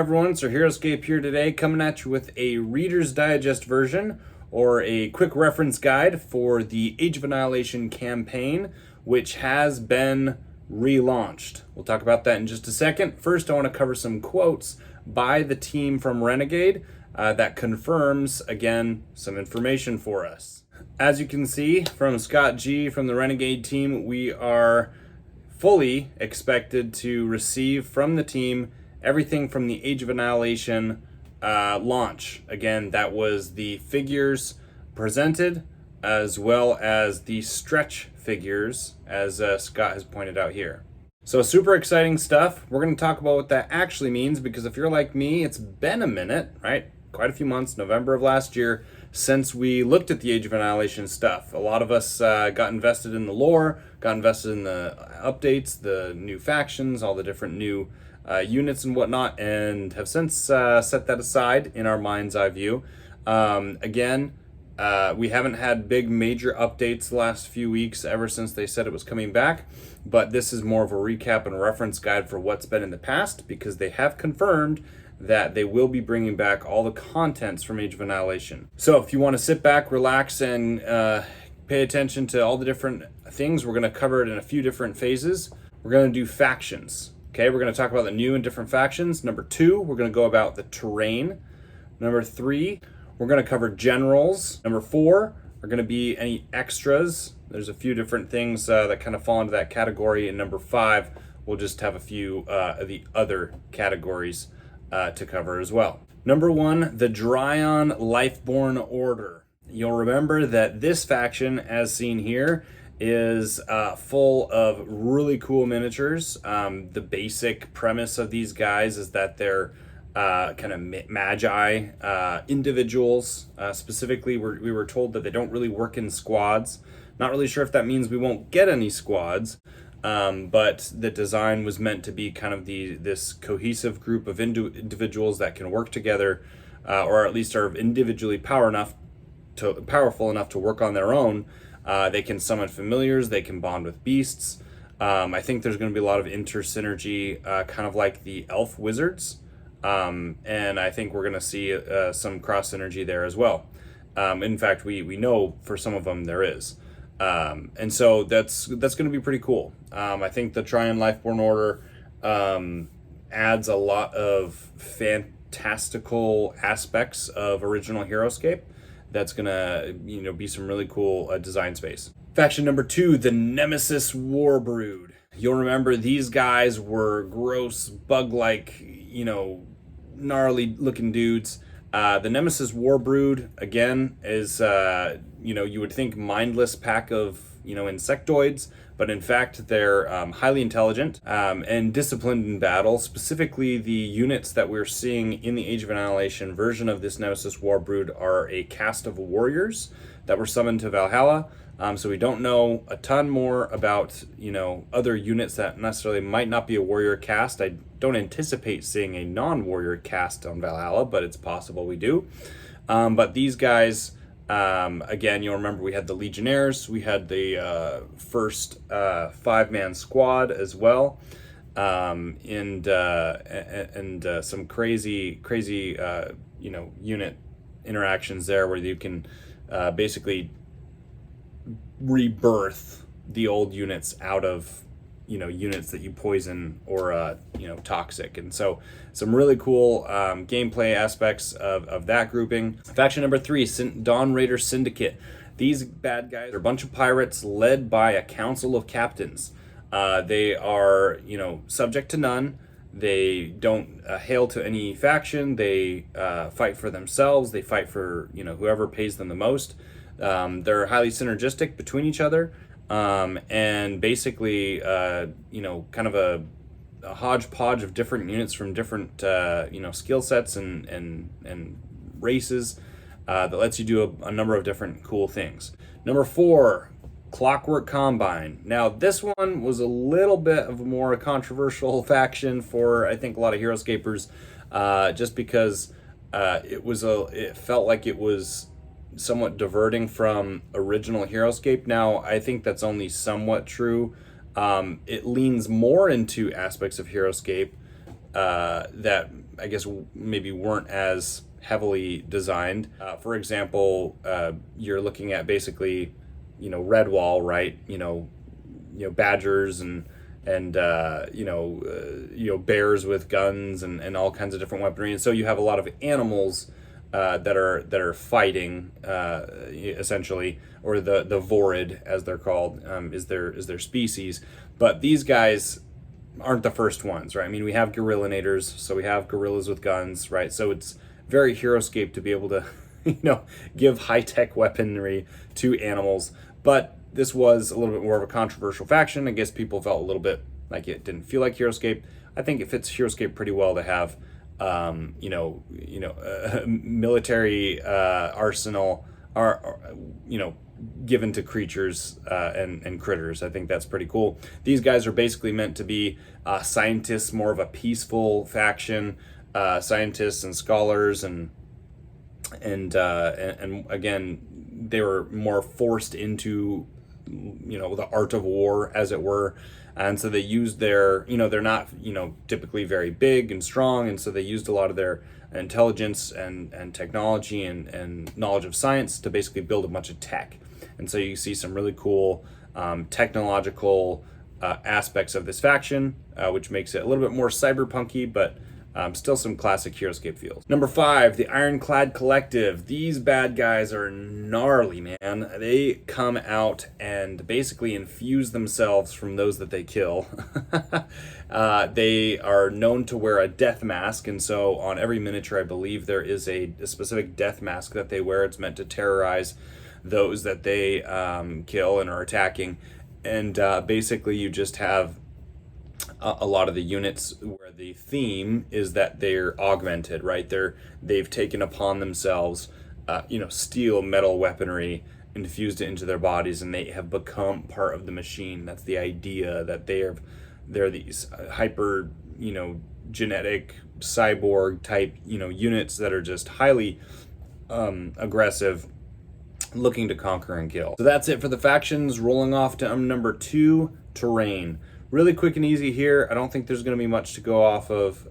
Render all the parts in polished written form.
everyone, so Heroscape here today, coming at you with a Reader's Digest version, or a quick reference guide for the Age of Annihilation campaign, which has been relaunched. We'll talk about that in just a second. First, I want to cover some quotes by the team from Renegade that confirms, again, some information for us. As you can see from Scott G from the Renegade team, we are fully expected to receive from the team everything from the Age of Annihilation launch. Again, that was the figures presented as well as the stretch figures, as Scott has pointed out here. So super exciting stuff. We're going to talk about what that actually means, because if you're like me, it's been a minute, right? Quite a few months, November of last year, since we looked at the Age of Annihilation stuff. A lot of us got invested in the lore, got invested in the updates, the new factions, all the different new units and whatnot, and have since set that aside in our mind's eye view. Again, we haven't had big major updates the last few weeks ever since they said it was coming back, but this is more of a recap and reference guide for what's been in the past, because they have confirmed that they will be bringing back all the contents from Age of Annihilation. So if you want to sit back, relax, and pay attention to all the different things, we're going to cover it in a few different phases. We're going to do factions. Okay, we're going to talk about the new and different factions. Number 2, we're going to go about the terrain. Number 3, we're going to cover generals. Number 4 are going to be any extras. There's a few different things that kind of fall into that category. And number 5, we'll just have a few of the other categories to cover as well. Number 1, the Dryon Lifeborne Order. You'll remember that this faction, as seen here, is full of really cool miniatures. The basic premise of these guys is that they're kind of magi individuals. Specifically, we were told that they don't really work in squads. Not really sure if that means we won't get any squads, but the design was meant to be kind of this cohesive group of individuals that can work together, or at least are individually powerful enough to work on their own. They can summon familiars, they can bond with beasts. I think there's going to be a lot of inter-synergy, kind of like the elf wizards. And I think we're going to see some cross-synergy there as well. In fact, we know for some of them there is. And so that's going to be pretty cool. I think the Dryon Lifeborne Order adds a lot of fantastical aspects of original Heroscape. That's gonna, be some really cool design space. Faction number 2, the Nemesis War Brood. You'll remember these guys were gross, bug-like, gnarly looking dudes. The Nemesis War Brood, again, is, you would think mindless pack of, insectoids, but in fact they're highly intelligent and disciplined in battle. Specifically, the units that we're seeing in the Age of Annihilation version of this Nemesis War Brood are a cast of warriors that were summoned to Valhalla. So we don't know a ton more about, other units that necessarily might not be a warrior cast. I don't anticipate seeing a non-warrior cast on Valhalla, but it's possible we do. But these guys, again, you'll remember we had the Legionnaires, we had the first 5-man squad as well, and some crazy unit interactions there where you can basically rebirth the old units out of units that you poison or toxic. And so some really cool gameplay aspects of that grouping. Faction number 3, Dawn Raider Syndicate. These bad guys are a bunch of pirates led by a council of captains. They are subject to none. They don't hail to any faction. They fight for themselves. They fight for whoever pays them the most. They're highly synergistic between each other, and basically, kind of a hodgepodge of different units from different, skill sets and races that lets you do a number of different cool things. Number 4, Clockwork Combine. Now, this one was a little bit of a more controversial faction for, I think, a lot of Heroscapers, just because it felt like it was somewhat diverting from original Heroscape. Now, I think that's only somewhat true. It leans more into aspects of Heroscape that I guess maybe weren't as heavily designed. For example, you're looking at basically, Redwall, right? Badgers and bears with guns and all kinds of different weaponry, and so you have a lot of animals that are fighting, essentially, or the Vorid, as they're called, is their species. But these guys aren't the first ones, right? I mean, we have gorillinators, so we have gorillas with guns, right? So it's very Heroscape to be able to, give high-tech weaponry to animals. But this was a little bit more of a controversial faction. I guess people felt a little bit like it didn't feel like Heroscape. I think it fits Heroscape pretty well to have, a military arsenal, given to creatures and critters. I think that's pretty cool. These guys are basically meant to be scientists, more of a peaceful faction, scientists and scholars, and again, they were more forced into, the art of war, as it were. And so they used their, they're not, typically very big and strong. And so they used a lot of their intelligence and technology and knowledge of science to basically build a bunch of tech. And so you see some really cool technological aspects of this faction, which makes it a little bit more cyberpunky, but still some classic Heroscape feels. Number 5, the Ironclad Collective. These bad guys are gnarly, man. They come out and basically infuse themselves from those that they kill. They are known to wear a death mask, and so on every miniature, I believe there is a specific death mask that they wear. It's meant to terrorize those that they kill and are attacking. And basically you just have a lot of the units where the theme is that they're augmented, right? They've taken upon themselves, steel, metal weaponry, infused it into their bodies, and they have become part of the machine. That's the idea, that they're these hyper, genetic cyborg type, units that are just highly aggressive, looking to conquer and kill. So that's it for the factions. Rolling off to number 2, terrain. Really quick and easy here. I don't think there's going to be much to go off of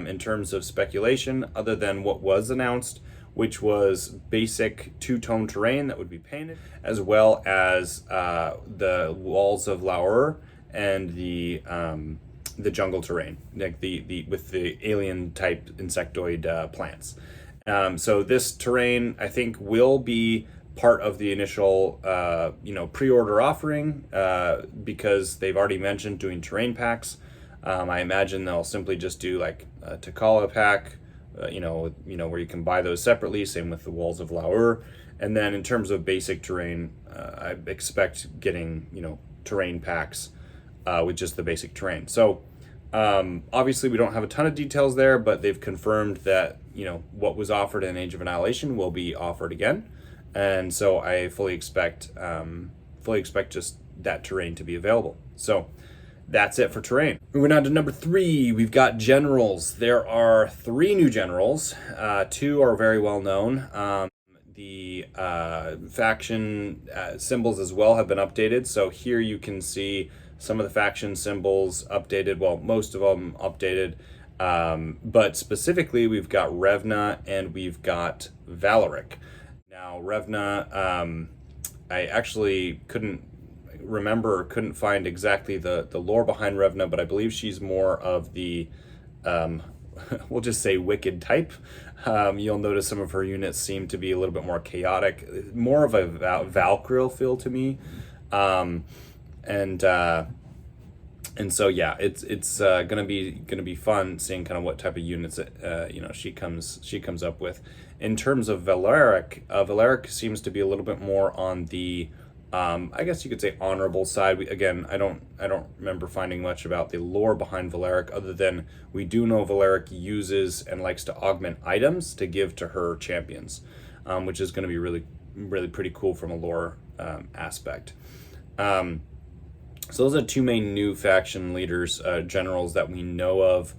in terms of speculation, other than what was announced, which was basic 2-tone terrain that would be painted, as well as the walls of Laur and the jungle terrain, like the with the alien type insectoid plants. So this terrain, I think, will be part of the initial pre-order offering, because they've already mentioned doing terrain packs. I imagine they'll simply just do like a Takala pack, where you can buy those separately. Same with the walls of Laur. And then in terms of basic terrain, I expect getting terrain packs with just the basic terrain. So obviously we don't have a ton of details there, but they've confirmed that what was offered in Age of Annihilation will be offered again. And so I fully expect just that terrain to be available. So that's it for terrain. Moving on to number 3, we've got generals. There are 3 new generals. 2 are very well known. The faction symbols as well have been updated. So here you can see some of the faction symbols updated. Well, most of them updated. But specifically, we've got Revna and we've got Valkyrie. Now, Revna, I actually couldn't find exactly the lore behind Revna, but I believe she's more of the, we'll just say, wicked type. You'll notice some of her units seem to be a little bit more chaotic, more of a Valkyrie feel to me. And so yeah, it's gonna be fun seeing kind of what type of units she comes up with. In terms of Valkyrie seems to be a little bit more on the I guess you could say honorable side. I don't remember finding much about the lore behind Valkyrie, other than we do know Valkyrie uses and likes to augment items to give to her champions, which is going to be really, really pretty cool from a lore aspect. So those are 2 main new faction leaders, generals that we know of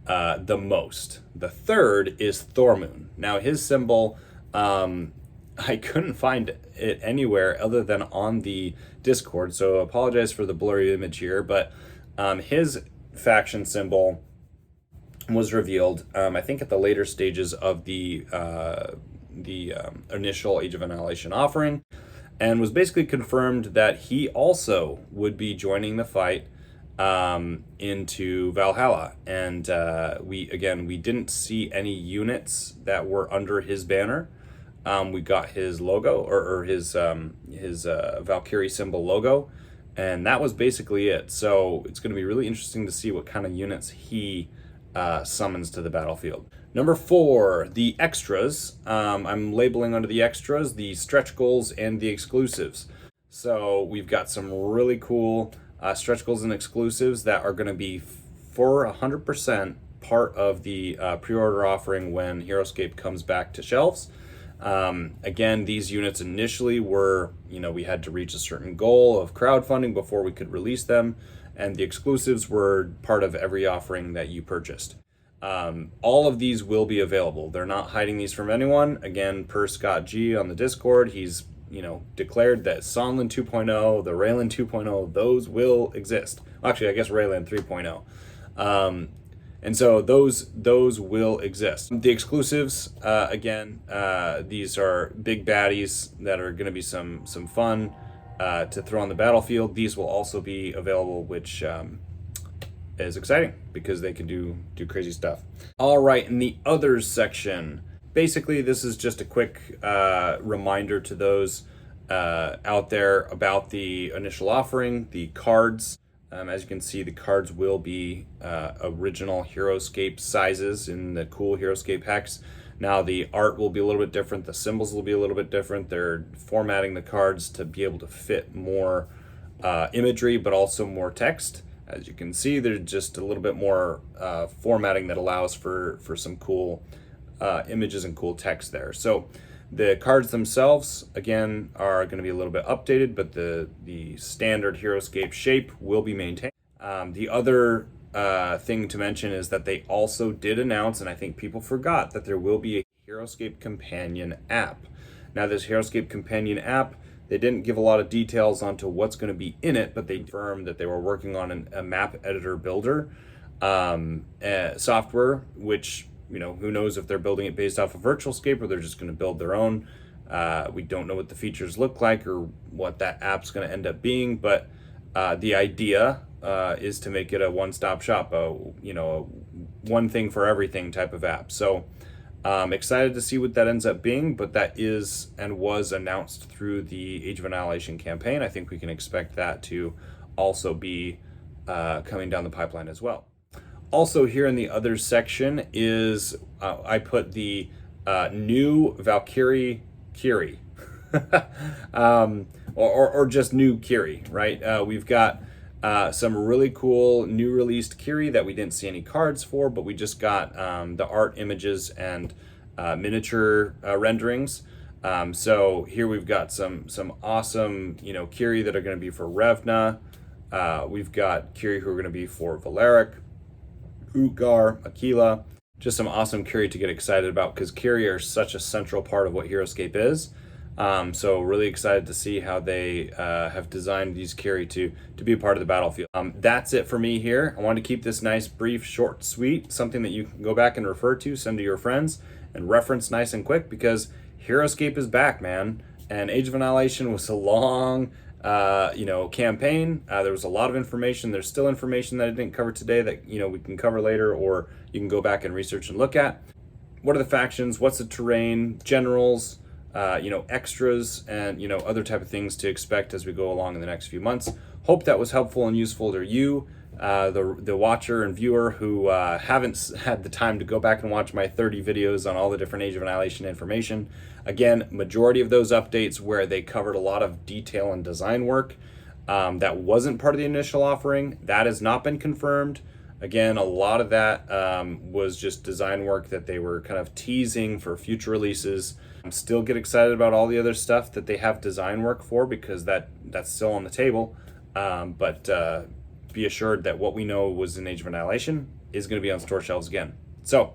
the most. The third is Thormoon. Now his symbol, I couldn't find it anywhere other than on the Discord, so apologize for the blurry image here, but his faction symbol was revealed, I think at the later stages of the initial Age of Annihilation offering, and was basically confirmed that he also would be joining the fight into Valhalla. And we didn't see any units that were under his banner. We got his logo, or his Valkyrie symbol logo, and that was basically it. So it's going to be really interesting to see what kind of units he summons to the battlefield. Number 4, the extras. I'm labeling under the extras the stretch goals and the exclusives. So we've got some really cool stretch goals and exclusives that are going to be for 100% part of the pre-order offering when Heroscape comes back to shelves. Again, these units initially were, we had to reach a certain goal of crowdfunding before we could release them, and the exclusives were part of every offering that you purchased. All of these will be available. They're not hiding these from anyone. Again, per Scott G on the Discord, he's declared that Sonlin 2.0, the Raylan 2.0, those will exist. Actually, I guess Raylan 3.0. And so those will exist. The exclusives, these are big baddies that are going to be some fun to throw on the battlefield. These will also be available, which is exciting because they can do crazy stuff. All right, in the others section, basically this is just a quick reminder to those out there about the initial offering, the cards. As you can see, the cards will be original Heroscape sizes in the cool Heroscape hex. Now the art will be a little bit different, the symbols will be a little bit different. They're formatting the cards to be able to fit more imagery, but also more text. As you can see, there's just a little bit more formatting that allows for some cool images and cool text there. So the cards themselves, again, are going to be a little bit updated, but the standard Heroscape shape will be maintained. The other thing to mention is that they also did announce, and I think people forgot, that there will be a Heroscape Companion app. Now, this Heroscape Companion app, they didn't give a lot of details onto what's going to be in it, but they confirmed that they were working on a map editor builder software, which, who knows if they're building it based off of Virtualscape or they're just going to build their own. We don't know what the features look like or what that app's going to end up being, but the idea is to make it a one-stop shop, a one thing for everything type of app. So excited to see what that ends up being, but that is and was announced through the Age of Annihilation campaign. I think we can expect that to also be coming down the pipeline as well. Also here in the others section is, I put the new Valkyrie Curie, or just new Curie, right? We've got some really cool new released Curie that we didn't see any cards for, but we just got the art images and miniature renderings. So here we've got some awesome, Curie that are going to be for Revna. We've got Curie who are going to be for Valeric, Utgar, Aquila. Just some awesome Curie to get excited about, because Curie are such a central part of what Heroscape is. So really excited to see how they have designed these Curie to be a part of the battlefield. That's it for me here. I wanted to keep this nice, brief, short, sweet, something that you can go back and refer to, send to your friends, and reference nice and quick, because Heroscape is back, man. And Age of Annihilation was a long campaign. There was a lot of information. There's still information that I didn't cover today that, we can cover later, or you can go back and research and look at. What are the factions? What's the terrain? Generals? Extras, and other type of things to expect as we go along in the next few months. Hope that was helpful and useful to you, the watcher and viewer who haven't had the time to go back and watch my 30 videos on all the different Age of Annihilation information. Again, majority of those updates where they covered a lot of detail and design work that wasn't part of the initial offering. That has not been confirmed. Again, a lot of that was just design work that they were kind of teasing for future releases. Still get excited about all the other stuff that they have design work for, because that's still on the table. But be assured that what we know was in Age of Annihilation is going to be on store shelves again. So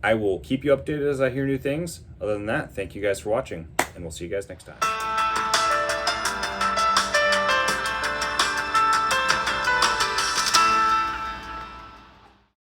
I will keep you updated as I hear new things. Other than that, thank you guys for watching, and we'll see you guys next time.